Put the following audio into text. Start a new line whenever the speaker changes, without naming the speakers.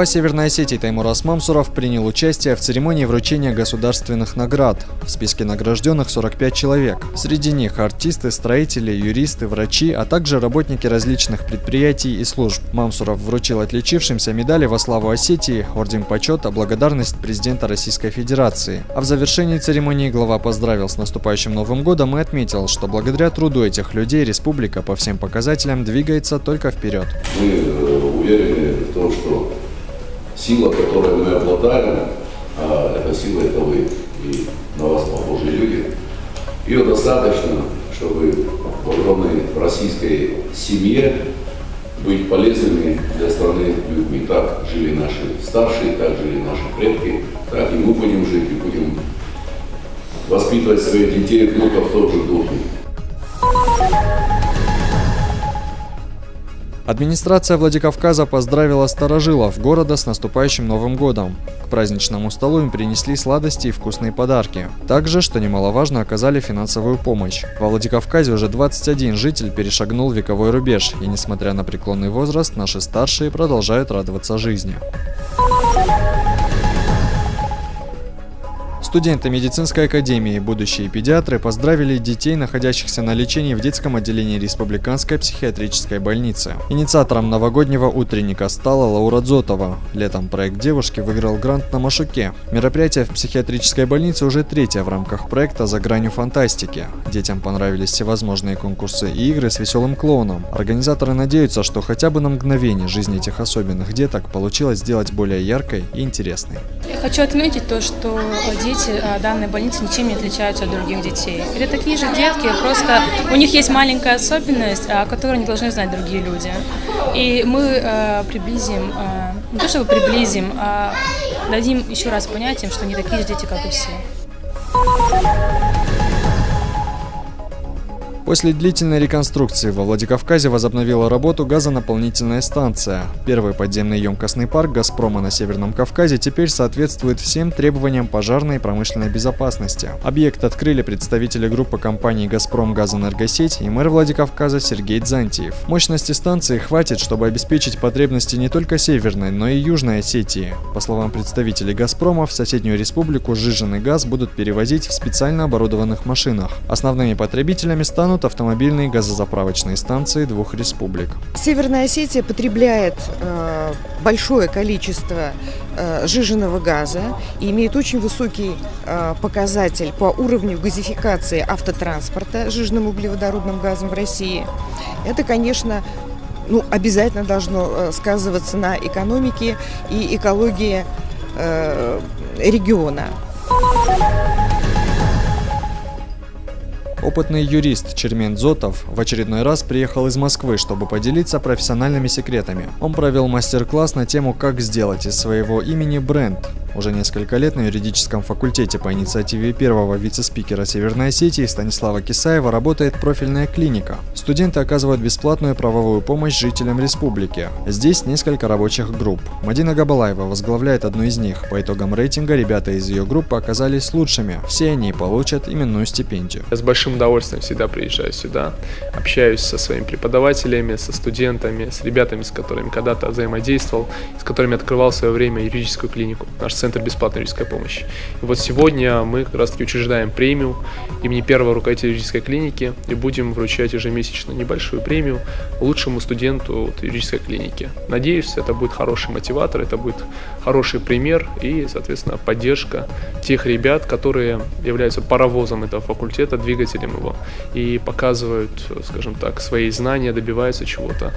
Глава Северной Осетии Таймураз Мамсуров принял участие в церемонии вручения государственных наград. В списке награжденных 45 человек. Среди них артисты, строители, юристы, врачи, а также работники различных предприятий и служб. Мамсуров вручил отличившимся медали во славу Осетии, орден почета, благодарность президента Российской Федерации. А в завершении церемонии глава поздравил с наступающим Новым годом и отметил, что благодаря труду этих людей республика по всем показателям двигается только вперед.
Мы уверены в том, что сила, которой мы обладаем, а эта сила, это вы и на вас похожие люди, ее достаточно, чтобы в огромной российской семье быть полезными для страны людьми. Так жили наши старшие, так жили наши предки, так и мы будем жить и будем воспитывать своих детей и внуков в том же духе.
Администрация Владикавказа поздравила старожилов города с наступающим Новым годом. К праздничному столу им принесли сладости и вкусные подарки. Также, что немаловажно, оказали финансовую помощь. Во Владикавказе уже 21 житель перешагнул вековой рубеж, и несмотря на преклонный возраст, наши старшие продолжают радоваться жизни. Студенты медицинской академии, будущие педиатры поздравили детей, находящихся на лечении в детском отделении Республиканской психиатрической больницы. Инициатором новогоднего утренника стала Лаура Дзотова. Летом проект девушки выиграл грант на Машуке. Мероприятие в психиатрической больнице уже третье в рамках проекта «За гранью фантастики». Детям понравились всевозможные конкурсы и игры с веселым клоуном. Организаторы надеются, что хотя бы на мгновение жизнь этих особенных деток получилось сделать более яркой и интересной.
Я хочу отметить то, что дети данной больницы ничем не отличаются от других детей. Это такие же детки, просто у них есть маленькая особенность, которую не должны знать другие люди. И мы приблизим, не то чтобы приблизим, а дадим еще раз понять им, что они такие же дети, как и все.
После длительной реконструкции во Владикавказе возобновила работу газонаполнительная станция. Первый подземный емкостный парк «Газпрома» на Северном Кавказе теперь соответствует всем требованиям пожарной и промышленной безопасности. Объект открыли представители группы компаний «Газпром Газэнергосеть» и мэр Владикавказа Сергей Дзантиев. Мощности станции хватит, чтобы обеспечить потребности не только Северной, но и Южной Осетии. По словам представителей «Газпрома», в соседнюю республику сжиженный газ будут перевозить в специально оборудованных машинах. Основными потребителями станут автомобильные газозаправочные станции двух республик.
Северная Осетия потребляет большое количество сжиженного газа и имеет очень высокий показатель по уровню газификации автотранспорта сжиженным углеводородным газом в России. Это, конечно, обязательно должно сказываться на экономике и экологии региона.
Опытный юрист Чермен Дзотов в очередной раз приехал из Москвы, чтобы поделиться профессиональными секретами. Он провел мастер-класс на тему «Как сделать из своего имени бренд». Уже несколько лет на юридическом факультете по инициативе первого вице-спикера Северной Осетии Станислава Кисаева работает профильная клиника. Студенты оказывают бесплатную правовую помощь жителям республики. Здесь несколько рабочих групп. Мадина Габалаева возглавляет одну из них. По итогам рейтинга ребята из ее группы оказались лучшими. Все они получат именную стипендию.
Я с большим удовольствием всегда приезжаю сюда, общаюсь со своими преподавателями, со студентами, с ребятами, с которыми когда-то взаимодействовал, с которыми открывал в свое время юридическую клинику, наш центр бесплатной юридической помощи. И вот сегодня мы как раз таки учреждаем премию имени первого руководителя юридической клиники и будем вручать ежемесячно небольшую премию лучшему студенту юридической клиники. Надеюсь, это будет хороший мотиватор, это будет хороший пример и, соответственно, поддержка тех ребят, которые являются паровозом этого факультета, двигателем его и показывают, скажем так, свои знания, добиваются чего-то.